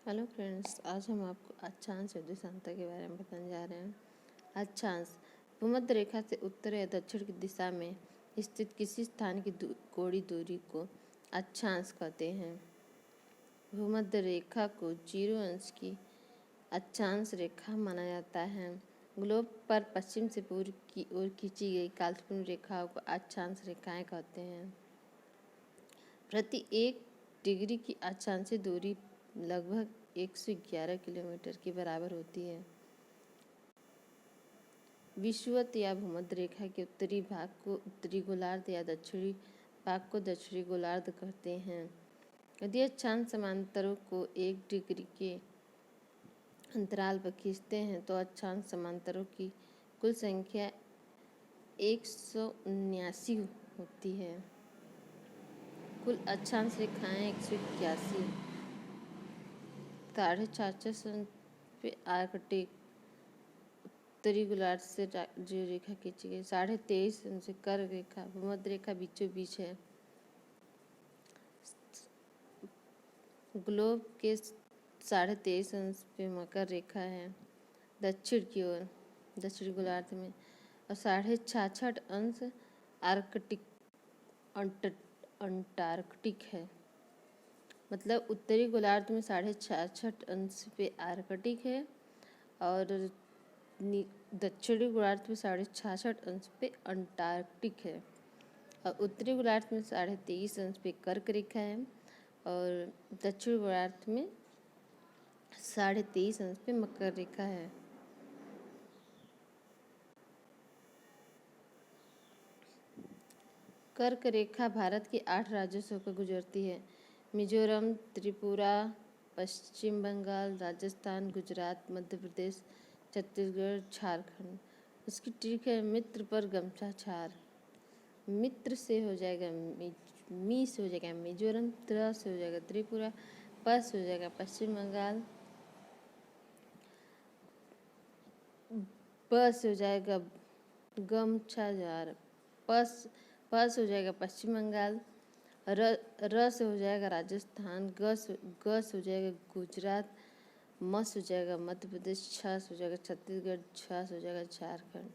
Hello friends, आज हम आपको अक्षांश और देशांतर के बारे में बताने जा रहे हैं। अक्षांश भूमध्य रेखा से उत्तर या दक्षिण की दिशा में स्थित किसी स्थान की कोणीय दूरी को अक्षांश कहते हैं। भूमध्य रेखा को 0 अंश की अक्षांश रेखा माना जाता है। ग्लोब पर पश्चिम से पूर्व की ओर खींची गई काल्पनिक रेखाओं को अक्षांश रेखाएं कहते हैं। प्रति 1 डिग्री की अक्षांशीय दूरी लगभग 111 किलोमीटर के बराबर होती है। विषुवत या भूमध्य रेखा के उत्तरी भाग को उत्तरी गोलार्ध या दक्षिणी भाग को दक्षिणी गोलार्ध कहते हैं। यदि अक्षांश समांतरों को 1 डिग्री के अंतराल पर खींचते हैं तो अक्षांश समांतरों की कुल संख्या 179 होती है। कुल अक्षांश रेखाएं 181। 450 पे आर्कटिक उत्तरी गोलार्ध से जो रेखा खींची गई 23.5 से कर्क रेखा भूमध्य रेखा बीचों बीच है। ग्लोब के 23.5 पे मकर रेखा है दक्षिण की ओर दक्षिणी गोलार्ध में, और 66.5 आर्कटिक अंटार्कटिक है। मतलब उत्तरी गोलार्ध में 66.5 पे आर्कटिक है और दक्षिणी गोलार्ध में 66.5 पे अंटार्कटिक है, और उत्तरी गोलार्ध में 23.5 पे कर्क रेखा है और दक्षिणी गोलार्ध में 23.5 पे मकर रेखा है। कर्क रेखा भारत के 8 राज्यों से होकर गुजरती है। मिजोरम, त्रिपुरा, पश्चिम बंगाल, राजस्थान, गुजरात, मध्य प्रदेश, छत्तीसगढ़, झारखंड। इसकी ट्रिक है मित्र पर गमछा छार। मित्र से हो जाएगा मी से हो जाएगा मिजोरम, त्र से हो जाएगा त्रिपुरा, प से हो जाएगा पश्चिम बंगाल, ब से हो जाएगा गमछा जार, प से हो जाएगा पश्चिम बंगाल, र से हो जाएगा राजस्थान, ग से हो जाएगा गुजरात, म से हो जाएगा मध्य प्रदेश, छ से हो जाएगा छत्तीसगढ़, झ से हो जाएगा झारखंड।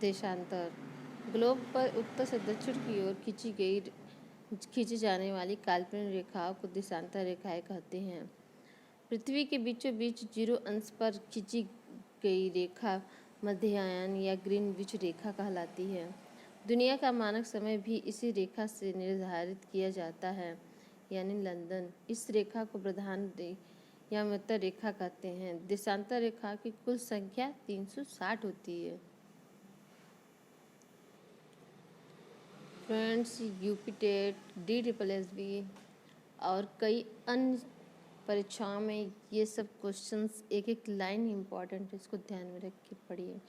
देशांतर ग्लोब पर उत्तर से दक्षिण की ओर खींची जाने वाली काल्पनिक रेखाओं को देशांतर रेखाएं कहते हैं। पृथ्वी के बीचों बीच 0 अंश पर खींची गई रेखा मध्यायन या ग्रीनविच रेखा कहलाती है। दुनिया का मानक समय भी इसी रेखा से निर्धारित किया जाता है, यानी लंदन। इस रेखा को प्रधान या मध्य रेखा कहते हैं। देशांतर रेखा की कुल संख्या 360 होती है। फ्रेंड्स, यूपी टेट, DSSB और कई अन्य परीक्षाओं में ये सब क्वेश्चंस एक एक लाइन इम्पॉर्टेंट है, इसको ध्यान में रख के पढ़िए।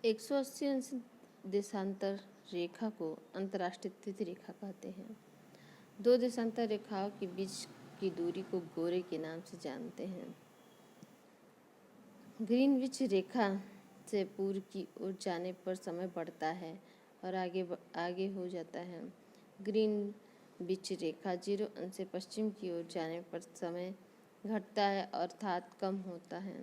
एक 180 अंश देशांतर रेखा को अंतर्राष्ट्रीय तिथि रेखा कहते हैं। 2 देशांतर रेखाओं के बीच की दूरी को गोरे के नाम से जानते हैं। ग्रीनविच रेखा से पूर्व की ओर जाने पर समय बढ़ता है और आगे हो जाता है। ग्रीनविच रेखा 0 अंश से पश्चिम की ओर जाने पर समय घटता है अर्थात कम होता है।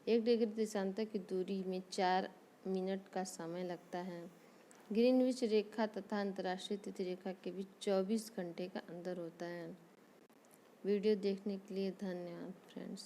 1 डिग्री देशांतर की दूरी में 4 मिनट का समय लगता है। ग्रीनविच रेखा तथा अंतर्राष्ट्रीय तिथि रेखा के बीच 24 घंटे का अंतर होता है। वीडियो देखने के लिए धन्यवाद फ्रेंड्स।